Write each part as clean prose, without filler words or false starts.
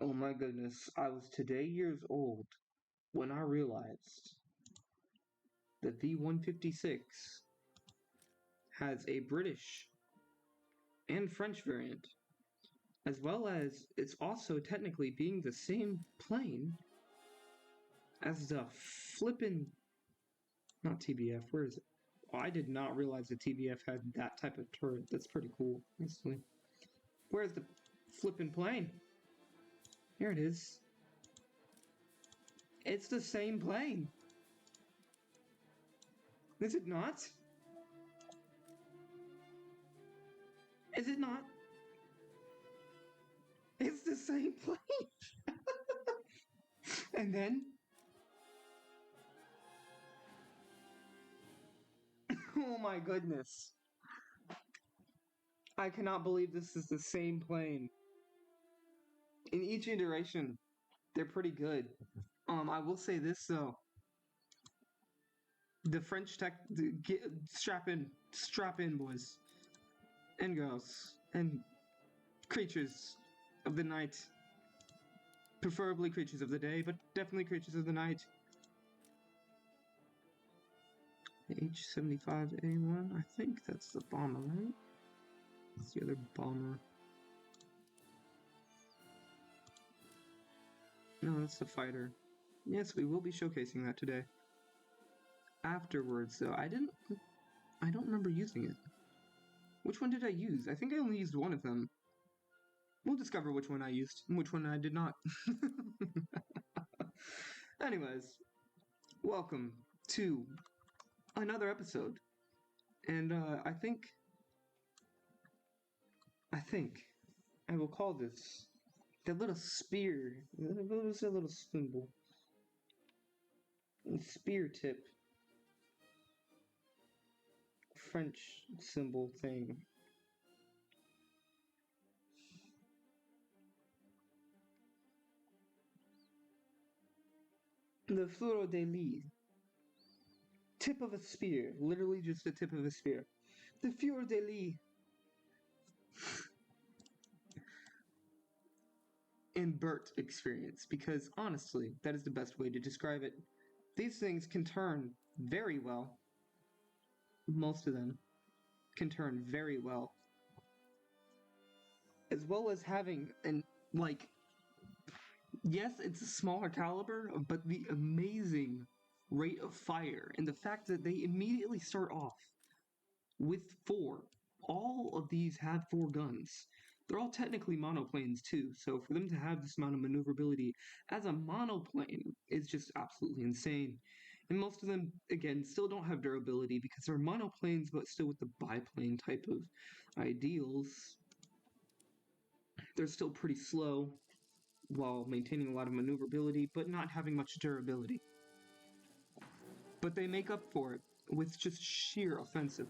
Oh my goodness, I was today years old when I realized that the 156 has a British and French variant, as well as it's also technically being the same plane as the flippin', not TBF, where is it? Oh, I did not realize the TBF had that type of turret. That's pretty cool, honestly. Where's the flippin' plane? Here it is. It's the same plane. Is it not? Is it not? It's the same plane. And then, oh my goodness. I cannot believe this is the same plane. In each iteration, they're pretty good. I will say this though. The French tech, strap in, boys and girls and creatures of the night. Preferably creatures of the day, but definitely creatures of the night. The H-75A1, I think that's the bomber, right? That's the other bomber. No, that's the fighter. Yes, we will be showcasing that today. Afterwards, though, I don't remember using it. Which one did I use? I think I only used one of them. We'll discover which one I used and which one I did not. Anyways, welcome to another episode. And I think I will call this the little spear. What was that little symbol? Spear tip. French symbol thing. The Fleur de Lis. Tip of a spear. Literally just the tip of a spear. The Fleur de Lis. And BRRT experience, because honestly, that is the best way to describe it. These things can turn very well. Most of them can turn very well. As well as having yes, it's a smaller caliber, but the amazing rate of fire and the fact that they immediately start off with 4. All of these have 4 guns. They're all technically monoplanes too, so for them to have this amount of maneuverability as a monoplane is just absolutely insane. And most of them, again, still don't have durability because they're monoplanes, but still with the biplane type of ideals. They're still pretty slow while maintaining a lot of maneuverability, but not having much durability. But they make up for it with just sheer offensive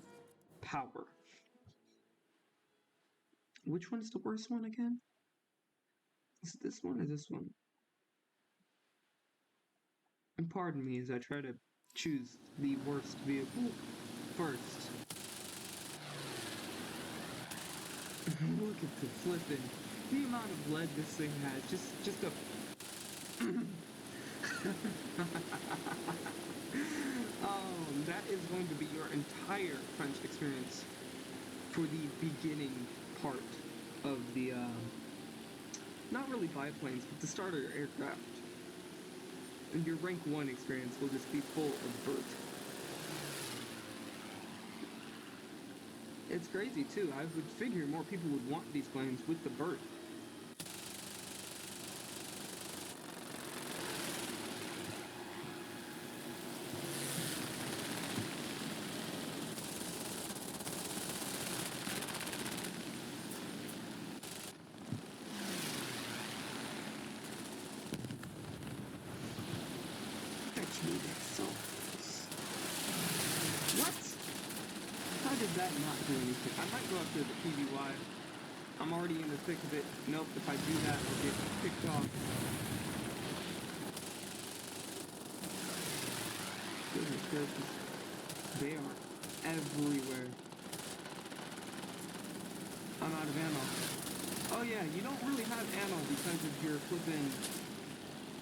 power. Which one's the worst one again? Is it this one or this one? And pardon me as I try to choose the worst vehicle first. Look at the flipping. The amount of lead this thing has. Just a... Oh, that is going to be your entire French experience for the beginning part of the, not really biplanes, but the starter aircraft. And your rank 1 experience will just be full of BRRT. It's crazy too, I would figure more people would want these planes with the BRRT. What? How did that not do anything? I might go after the PBY. I'm already in the thick of it. Nope, if I do that, I'll get picked off. Goodness gracious. They are everywhere. I'm out of ammo. Oh yeah, you don't really have ammo because of your flipping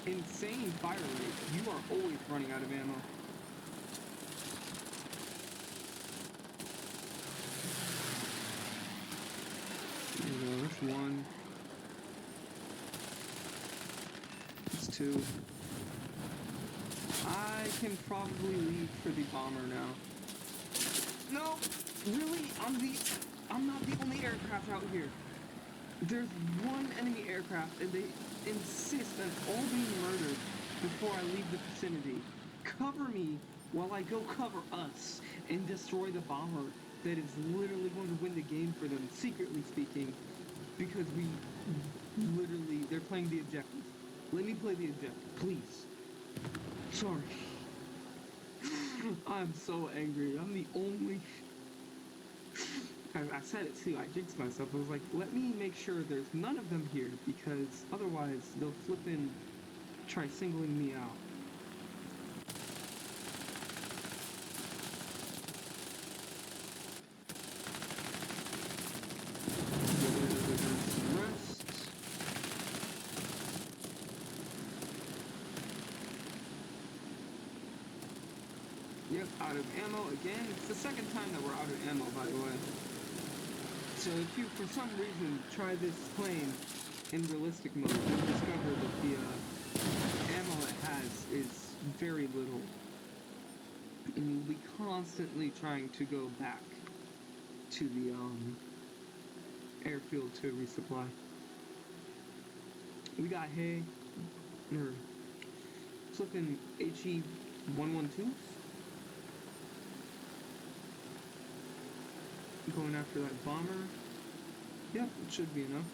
insane fire rate. You are always running out of ammo. There we go, that's one. That's two. I can probably leave for the bomber now. No! Really? I'm not the only aircraft out here. There's one enemy aircraft and they insist on all being murdered before I leave the vicinity. Cover me while I go cover us and destroy the bomber that is literally going to win the game for them, secretly speaking, because they're playing the objective. Let me play the objective, please. Sorry. I'm so angry. I'm the only... I said it too, I jinxed myself. I was like, let me make sure there's none of them here, because otherwise they'll flip and try singling me out. Rest. Yep, out of ammo again. It's the second time that we're out of ammo, by the way. So if you, for some reason, try this plane in realistic mode, you'll discover that the ammo it has is very little. And you'll be constantly trying to go back to the airfield to resupply. We got hay, or flipping HE-112. Going after that bomber. Yep, it should be enough.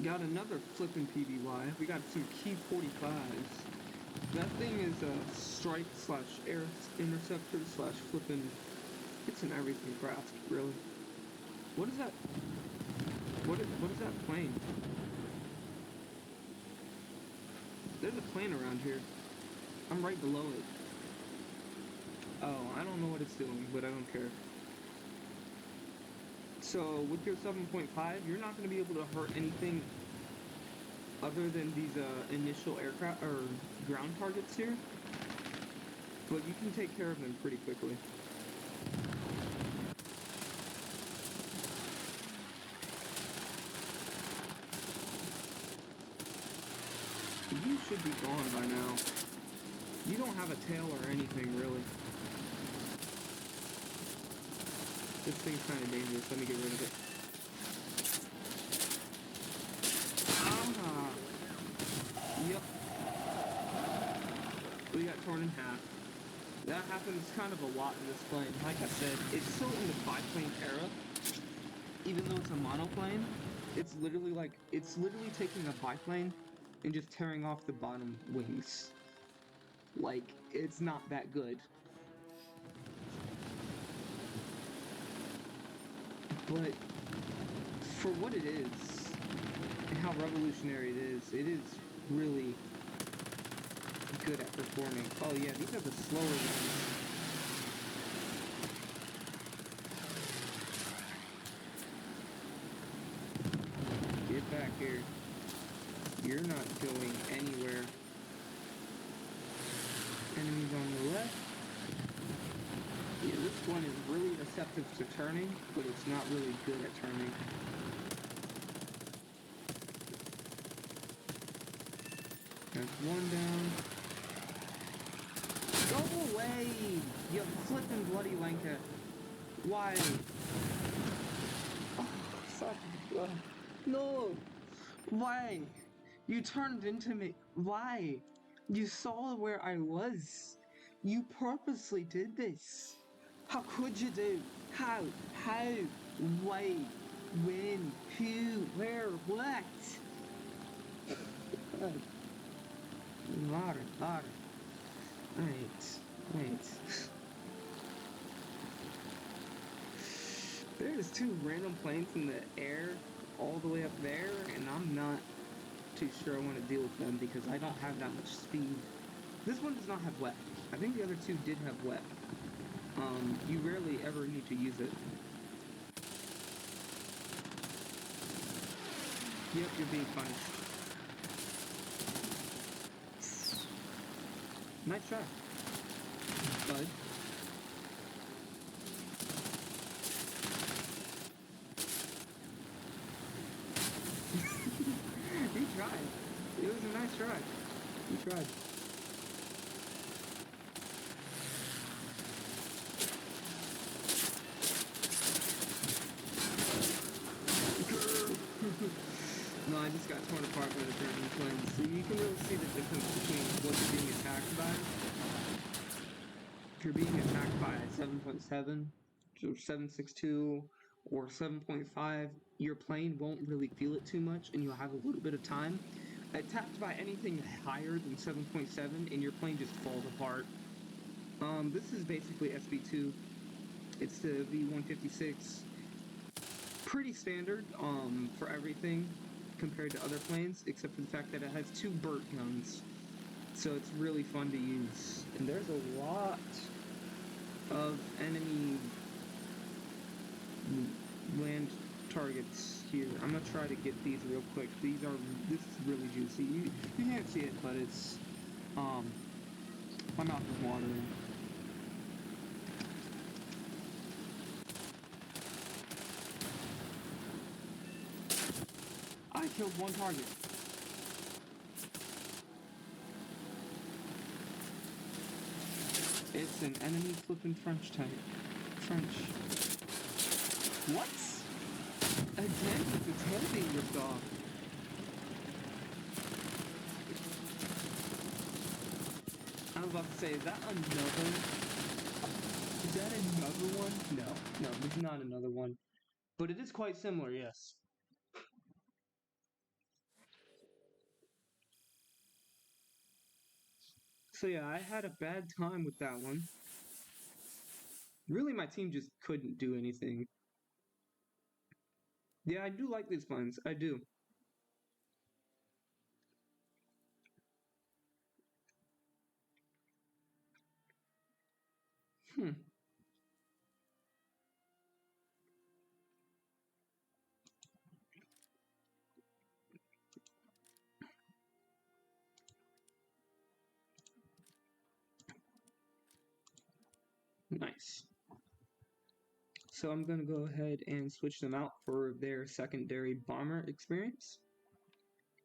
Got another flippin' PBY. We got some Key 45s. That thing is a strike / air interceptor / flippin'. It's an everything craft, really. What is that? What is that plane? There's a plane around here. I'm right below it. Oh, I don't know what it's doing, but I don't care. So, with your 7.5, you're not going to be able to hurt anything other than these initial aircraft or ground targets here. But you can take care of them pretty quickly. You should be gone by now. You don't have a tail or anything, really. This thing's kind of dangerous. Let me get rid of it. Ah! Yep. We got torn in half. That happens kind of a lot in this plane. Like I said, it's still in the biplane era. Even though it's a monoplane, it's literally taking a biplane and just tearing off the bottom wings. Like, it's not that good. But for what it is, and how revolutionary it is really good at performing. Oh yeah, these are the slower ones. Get back here. You're not going anywhere. Enemies on the left. Yeah, this one is really receptive to turning, but it's not really good at turning. There's one down. Go away! You flippin' bloody wanker. Why? Oh, fuck. No! Why? You turned into me. Why? You saw where I was. You purposely did this. How could you do? How? Why? When? Who? Where? What? Water. Wait. There's two random planes in the air all the way up there, and I'm not too sure I want to deal with them because I don't have that much speed. This one does not have wet. I think the other two did have wet. You rarely ever need to use it. Yep, you're being punished. Nice try, bud. You tried. It was a nice try. You tried. No, I just got torn apart by the German planes. So you can really see the difference between what you're being attacked by. If you're being attacked by a 7.7, or 7.62, or 7.5, your plane won't really feel it too much, and you'll have a little bit of time. Attacked by anything higher than 7.7, and your plane just falls apart. This is basically SB2. It's the V156. Pretty standard for everything compared to other planes, except for the fact that it has 2 BRRT guns. So it's really fun to use. And there's a lot of enemy land targets here. I'm gonna try to get these real quick. This is really juicy. You can't see it, but it's my mouth is watering. I killed 1 target. It's an enemy flipping French type. French. What? Again, with its head being ripped off. I was about to say, is that another? Is that another one? No, it's not another one. But it is quite similar, yes. So yeah, I had a bad time with that one. Really, my team just couldn't do anything. Yeah, I do like these planes. I do. Hmm. Nice. So I'm going to go ahead and switch them out for their secondary bomber experience.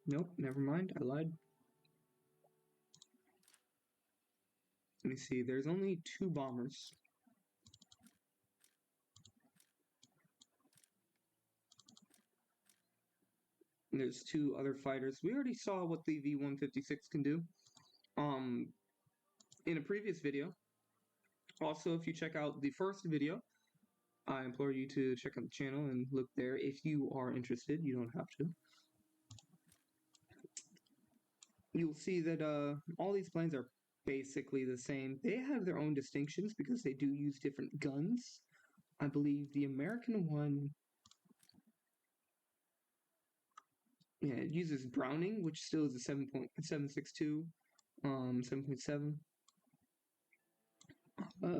Nope, never mind, I lied. Let me see, there's only 2 bombers. And there's 2 other fighters. We already saw what the V156 can do in a previous video. Also, if you check out the first video, I implore you to check out the channel and look there if you are interested. You don't have to. You'll see that all these planes are basically the same. They have their own distinctions because they do use different guns. I believe the American one, yeah, it uses Browning, which still is a 7.762, 7.7.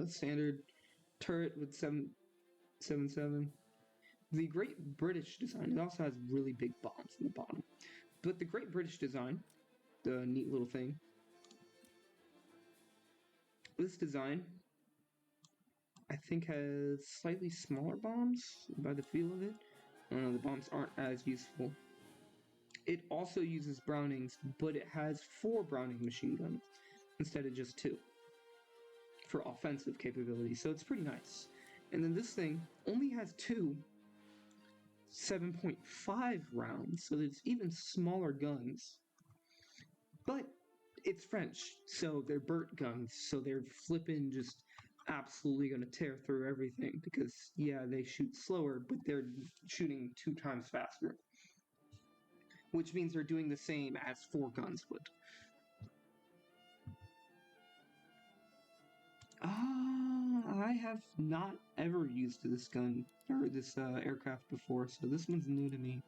Standard turret with 7.77. The Great British design, it also has really big bombs in the bottom. But the Great British design, the neat little thing, this design, I think, has slightly smaller bombs by the feel of it. The bombs aren't as useful. It also uses Brownings, but it has 4 Browning machine guns instead of just 2 for offensive capability, so it's pretty nice. And then this thing only has 2 7.5 rounds, so it's even smaller guns. But it's French, so they're BRRT guns, so they're flipping just absolutely going to tear through everything because, yeah, they shoot slower, but they're shooting 2 times faster. Which means they're doing the same as 4 guns would. I have not ever used this gun, or this aircraft before, so this one's new to me.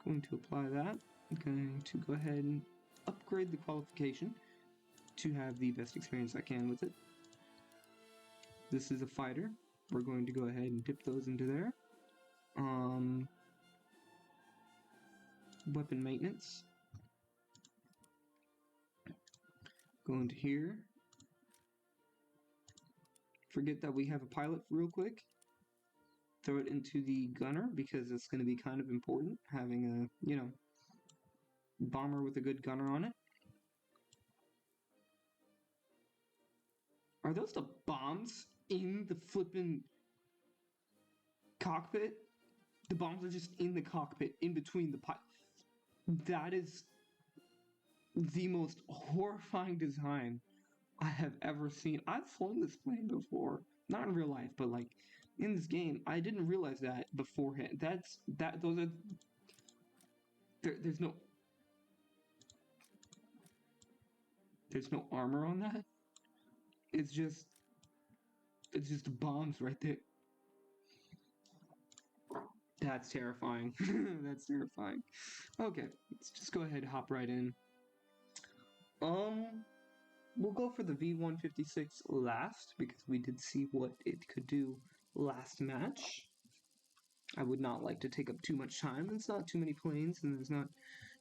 I'm going to apply that. I'm going to go ahead and upgrade the qualification to have the best experience I can with it. This is a fighter. We're going to go ahead and dip those into there. weapon maintenance. Go into here. Forget that we have a pilot real quick. Throw it into the gunner because it's going to be kind of important having a, you know, bomber with a good gunner on it. Are those the bombs in the flippin' cockpit? The bombs are just in the cockpit, in between the pipe. That is the most horrifying design I have ever seen. I've flown this plane before. Not in real life, but like in this game. I didn't realize that beforehand. Those are there's no armor on that. It's just bombs right there. That's terrifying. That's terrifying. Okay, let's just go ahead and hop right in. We'll go for the V156 last because we did see what it could do last match. I would not like to take up too much time. It's not too many planes and there's not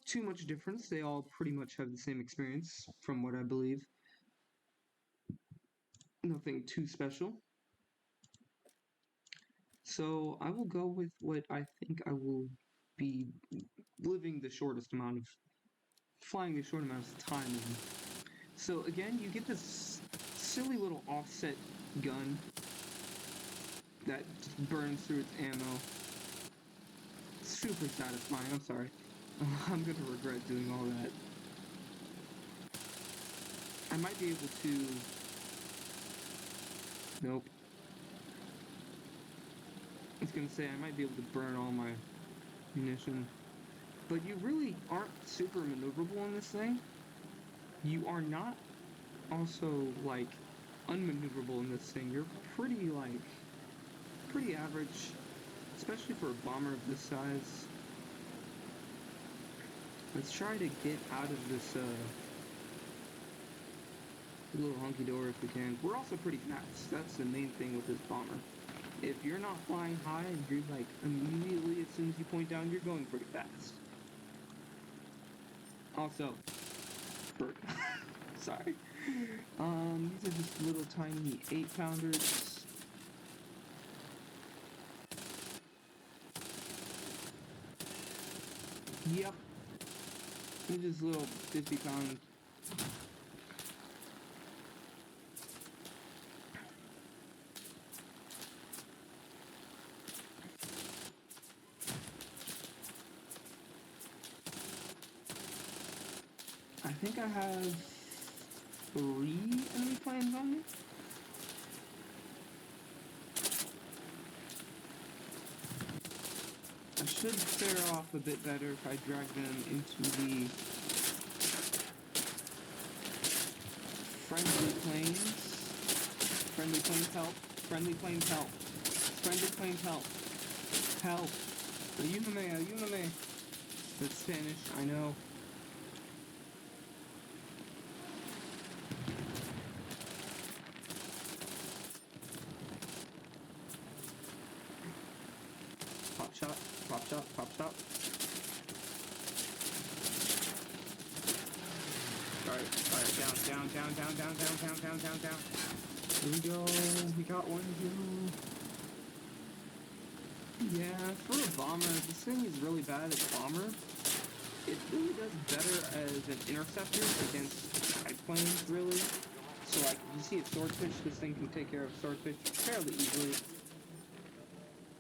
too much difference. They all pretty much have the same experience from what I believe. Nothing too special. So I will go with what I think I will be flying the short amount of time in. So again, you get this silly little offset gun that just burns through its ammo. Super satisfying, I'm sorry. I'm gonna regret doing all that. I might be able to... Nope. I was gonna say, I might be able to burn all my munition. But you really aren't super maneuverable in this thing. You are not also, like, unmaneuverable in this thing. You're pretty average, especially for a bomber of this size. Let's try to get out of this, little hunky-dory if we can. We're also pretty fast. That's the main thing with this bomber. If you're not flying high and you're, like, immediately as soon as you point down, you're going pretty fast. Also, sorry. These are just little tiny 8-pounders. Yep. They're just little 50-pound. I think I have 3 enemy planes on me. I should fare off a bit better if I drag them into the friendly planes. Friendly planes help. Friendly planes help. Friendly planes help. Help. Ayúdame, ayúdame. That's Spanish, I know. Pop shot, pop shot, pop shot. Alright, down. Here we go, we got one kill. Yeah, for a bomber, this thing is really bad as a bomber. It really does better as an interceptor against side planes, really. So like, if you see a swordfish, this thing can take care of swordfish fairly easily.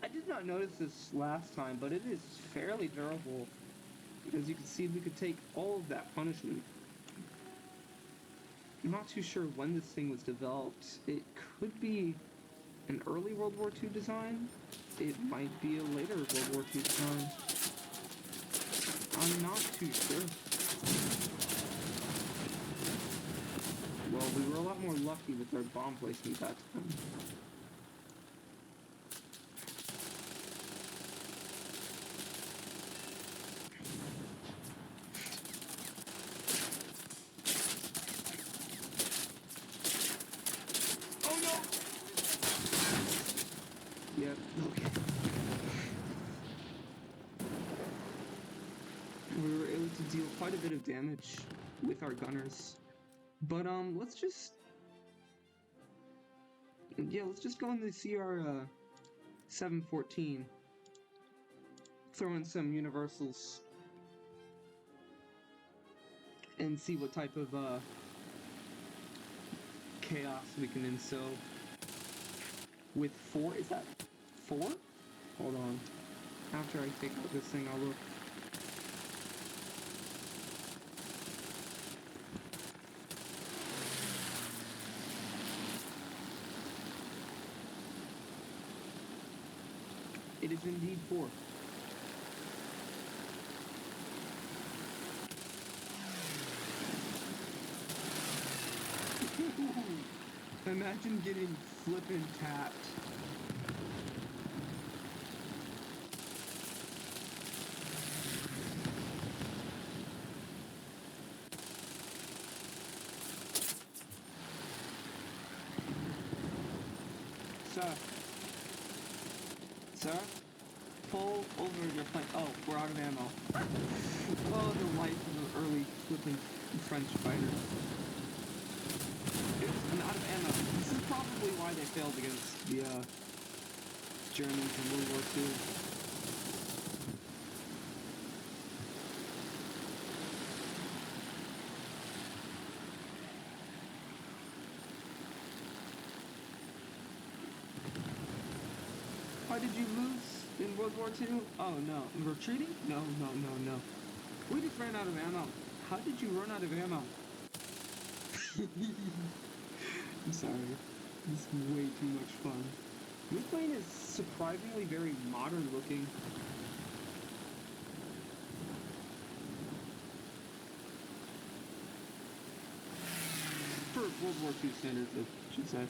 I did not notice this last time, but it is fairly durable. As you can see, we could take all of that punishment. I'm not too sure when this thing was developed. It could be an early World War II design. It might be a later World War II design. I'm not too sure. Well, we were a lot more lucky with our bomb placement that time. Yep, okay. to deal quite a bit of damage with our gunners. But let's just go in the CR 714. Throw in some universals and see what type of chaos we can instill with 4. Is that 4? Hold on. After I take out this thing, I'll look. It is indeed 4. Imagine getting flippin' tapped. Sir, pull over your plane. Oh, we're out of ammo. Oh, the life of an early flipping French fighter. I'm out of ammo. This is probably why they failed against the Germans in World War II. Why did you lose in World War II? Oh no. Retreating? No. We just ran out of ammo. How did you run out of ammo? I'm sorry. This is way too much fun. This plane is surprisingly very modern looking. For World War II standards, I should say.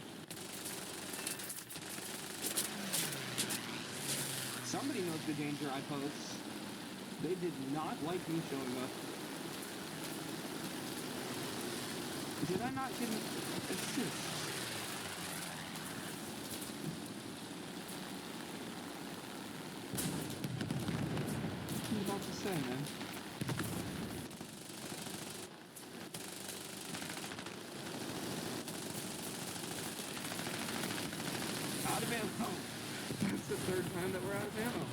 Somebody knows the danger I pose. They did not like me showing up. Did I not get an assist? What are you about to say, man? Out of ammo. That's the 3rd time that we're out of ammo.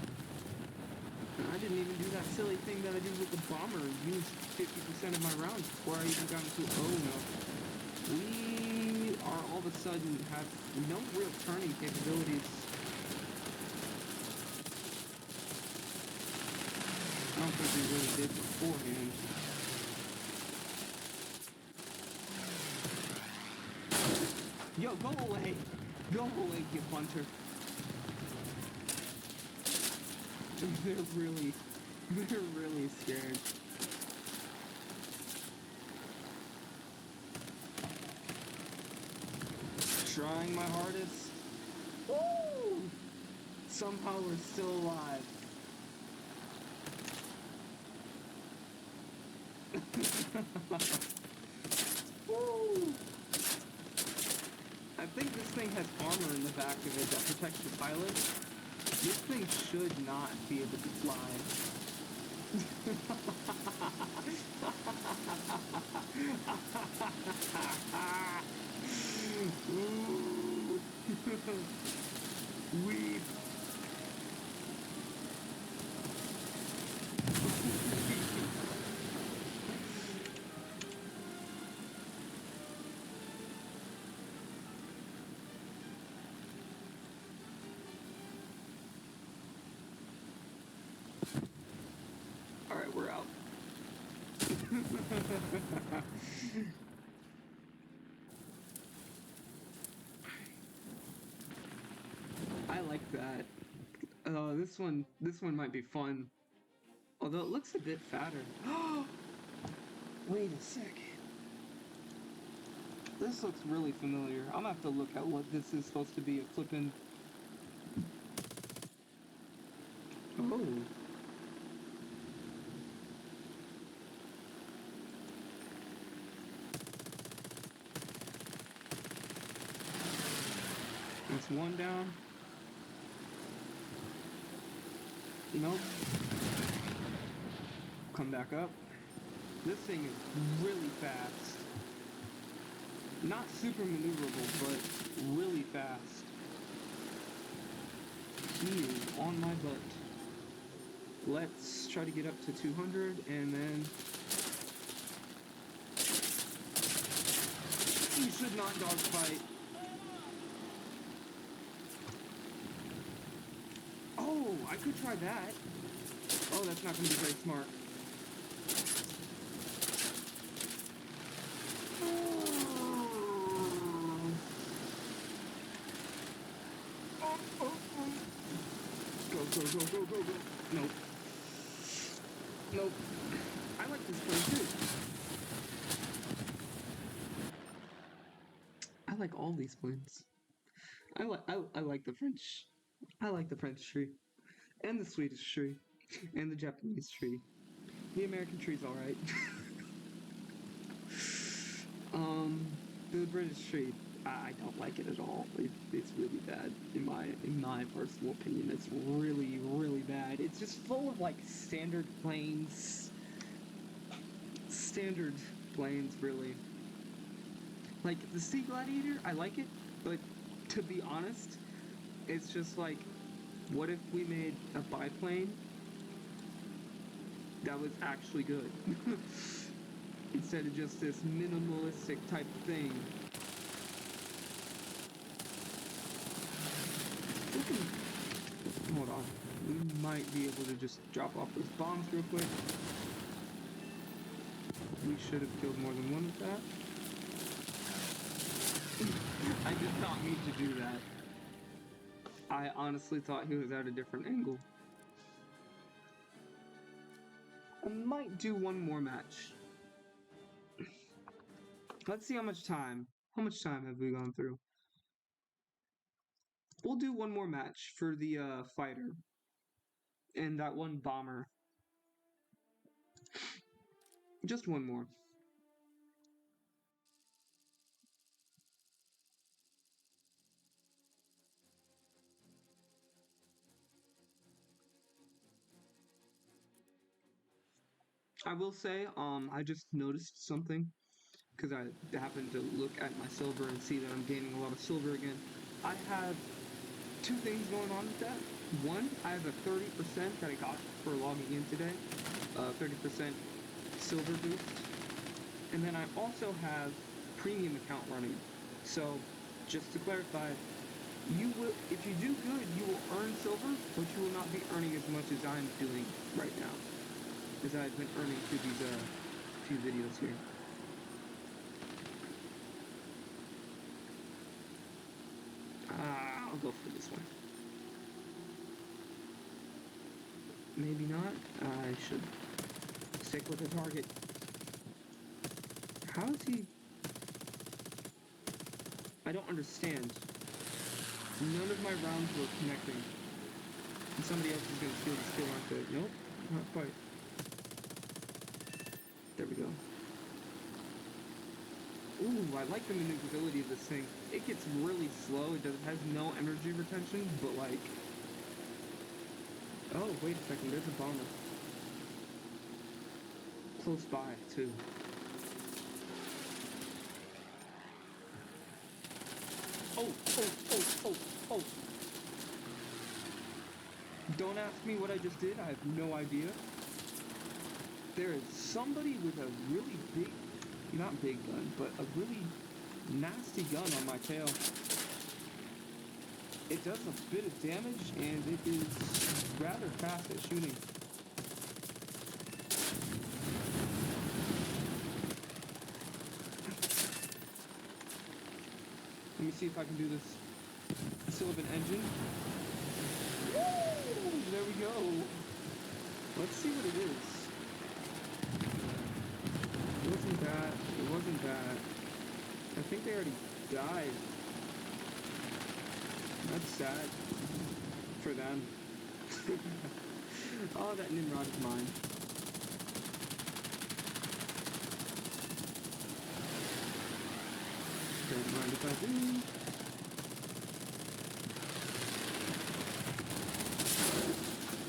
And I didn't even do that silly thing that I did with the bomber. Use 50% of my rounds before I even got into. Oh no. We are all of a sudden have no real turning capabilities. I don't think we really did beforehand. Yo, go away! Go away, you bunter. They're really scared. Trying my hardest. Woo! Somehow we're still alive. Woo! I think this thing has armor in the back of it that protects the pilot. This thing should not be able to fly. Weep. Alright, we're out. I like that. This one might be fun. Although it looks a bit fatter. Wait a second. This looks really familiar. I'm gonna have to look at what this is supposed to be, a flippin'... Oh. That's one down. Nope. Come back up. This thing is really fast. Not super maneuverable, but really fast. He is on my butt. Let's try to get up to 200 and then... You should not dogfight. Oh, I could try that. Oh, that's not going to be very smart. Go. Nope. Nope. I like this plane too. I like all these planes. I like the French. I like the French tree. And the Swedish tree. And the Japanese tree. The American tree's alright. The British tree, I don't like it at all. It's really bad in my personal opinion. It's really bad. It's just full of like standard planes. Standard planes, really. Like the Sea Gladiator, I like it, but to be honest, it's just like, what if we made a biplane that was actually good? Instead of just this minimalistic type of thing. Hold on. We might be able to just drop off those bombs real quick. We should have killed more than one with that. I did not mean to do that. I honestly thought he was at a different angle. I might do one more match. Let's see how much time have we gone through? We'll do one more match for the fighter and that one bomber. Just one more. I will say, I just noticed something because I happened to look at my silver and see that I'm gaining a lot of silver again. I have two things going on with that. One, I have a 30% that I got for logging in today, 30% silver boost, and then I also have premium account running. So, just to clarify, you will, if you do good, you will earn silver, but you will not be earning as much as I'm doing right now, as I've been earning through these few videos here. I'll go for this one. Maybe not. I should stick with the target. How is he? I don't understand. None of my rounds were connecting. And somebody else is going to steal the skill, aren't they? Nope, not quite. There we go. Ooh, I like the maneuverability of this thing. It gets really slow. It has no energy retention, but like... Oh, wait a second. There's a bomber. Close by, too. Oh. Don't ask me what I just did. I have no idea. There is somebody with a really big, not big gun, but a really nasty gun on my tail. It does a bit of damage, and it is rather fast at shooting. Let me see if I can do this. Sylvan engine. Woo! There we go. Let's see what it is. It wasn't that. I think they already died. That's sad. For them. Oh, that Nimrod is mine. Don't mind if I do.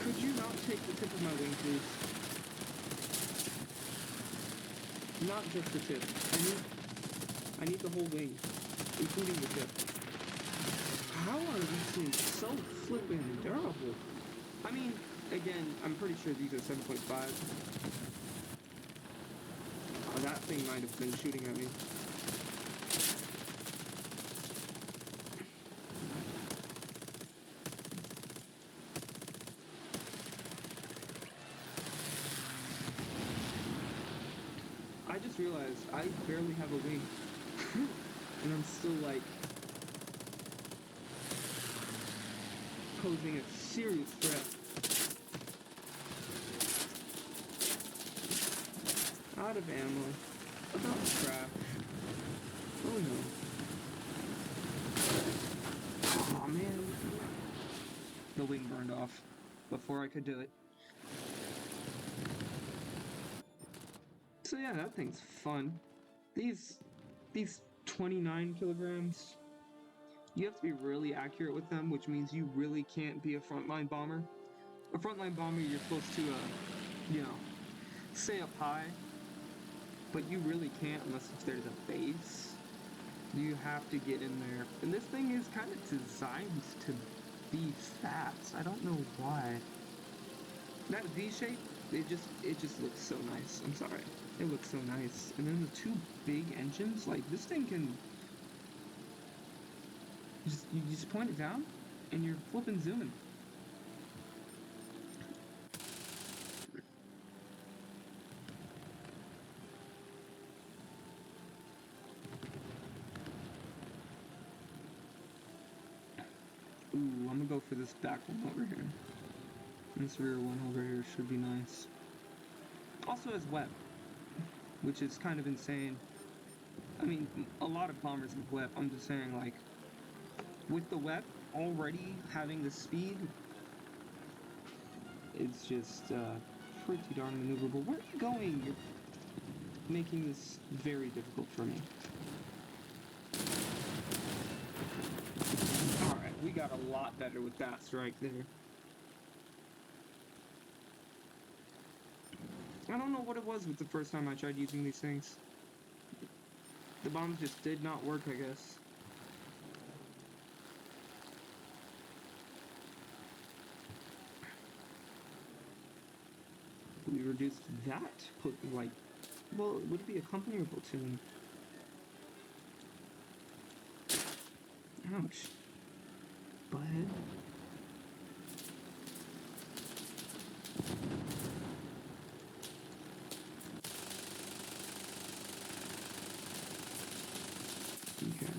Could you not take the tip of my wing, please? Not just the tip. I need the whole wing, including the tip. How are these things so flippin' durable? I mean, again, I'm pretty sure these are 7.5. Oh, that thing might have been shooting at me. I just realized I barely have a wing. And I'm still like posing a serious threat. Out of ammo. About to crash. Oh no. Oh man. The wing burned off before I could do it. So yeah, that thing's fun. These 29 kilograms, you have to be really accurate with them, which means you really can't be a frontline bomber. A frontline bomber, you're supposed to, you know, stay up high, but you really can't unless if there's a base. You have to get in there. And this thing is kind of designed to be fast. I don't know why. That V shape, it just looks so nice. I'm sorry. It looks so nice. And then the two big engines, like this thing can you just point it down and you're flipping zooming. Ooh, I'm gonna go for this back one over here. This rear one over here should be nice. Also has web, which is kind of insane. I mean, a lot of bombers have web. I'm just saying, like, with the web already having the speed, it's just pretty darn maneuverable. Where are you going? You're making this very difficult for me. Alright, we got a lot better with that strike there. I don't know what it was with the first time I tried using these things. The bombs just did not work, I guess. We reduced that, like, well, would it be a company or platoon? Ouch. Butthead. Okay.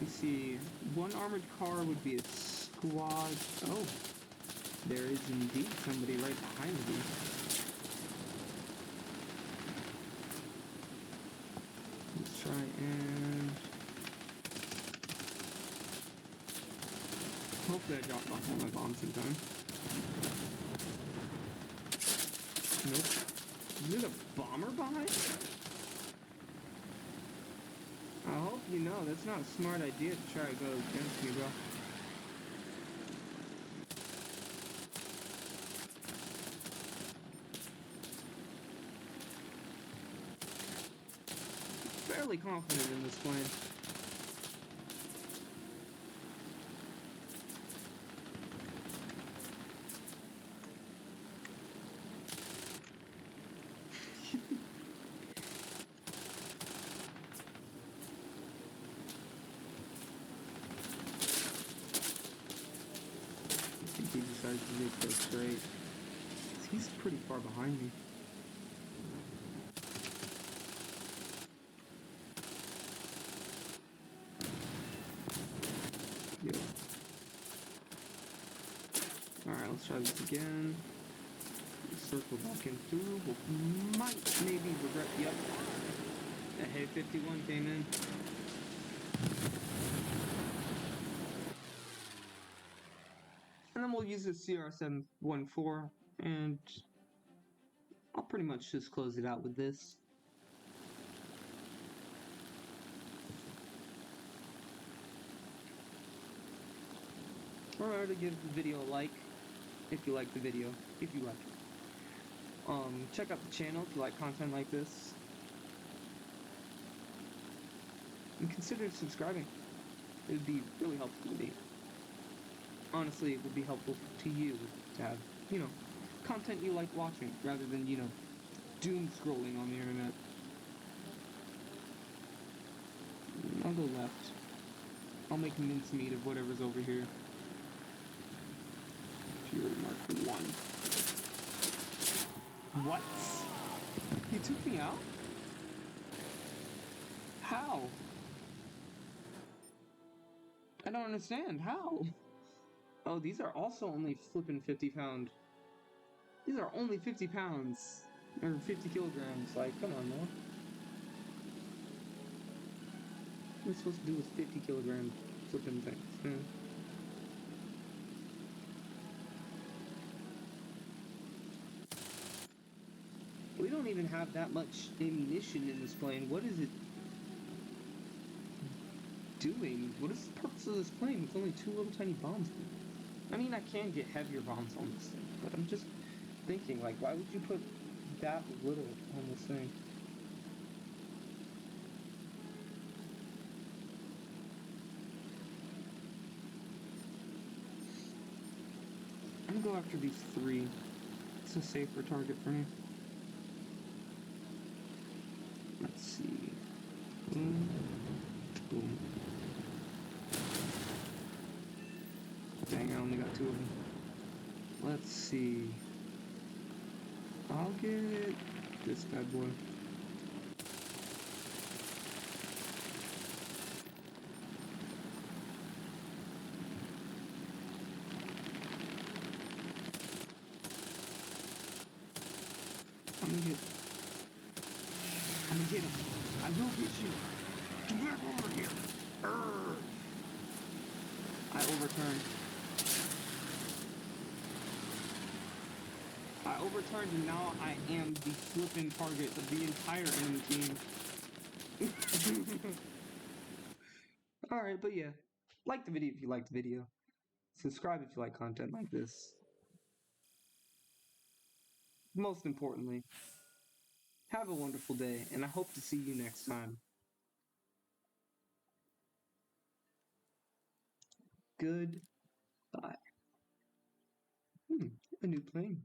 You see, one armored car would be a squad. Oh, there is indeed somebody right behind me. Let's try and hopefully I dropped off all my bombs in time. Nope. Is there a bomber behind? I hope you know that's not a smart idea to try to go against me, bro. Fairly confident in this plane. He decides to just go straight. He's pretty far behind me. Yep. Alright, let's try this again. Circle back in through. We might maybe regret. Yep. The Hay 51 came in. And then we'll use the CR714, and I'll pretty much just close it out with this. Remember to give the video a like if you like the video, if you like it. Check out the channel if you like content like this. and consider subscribing. It would be really helpful to me. Honestly, it would be helpful to you to have, content you like watching rather than, doom scrolling on the internet. I'll go left. I'll make mincemeat of whatever's over here. Fury Mark 1. What? He took me out? How? I don't understand. How? Oh, these are also only flipping 50-pound. These are only 50 pounds. Or 50 kilograms. Like, come on, man. What am I supposed to do with 50 kilogram flipping things? We don't even have that much ammunition in this plane. What is it doing? What is the purpose of this plane with only 2 little tiny bombs? I mean, I can get heavier bombs on this thing, but I'm just thinking, like, why would you put that little on this thing? I'm gonna go after these 3. It's a safer target for me. Let's see. Boom. Boom. Dang, I only got 2 of them. Let's see. I'll get this bad boy. I'm gonna get him. I will get you. Get back over here. Urgh. I overturned. I overturned and now I am the flipping target of the entire enemy team. Alright, but yeah. Like the video if you liked the video. Subscribe if you like content like this. Most importantly, have a wonderful day, and I hope to see you next time. Goodbye. A new plane.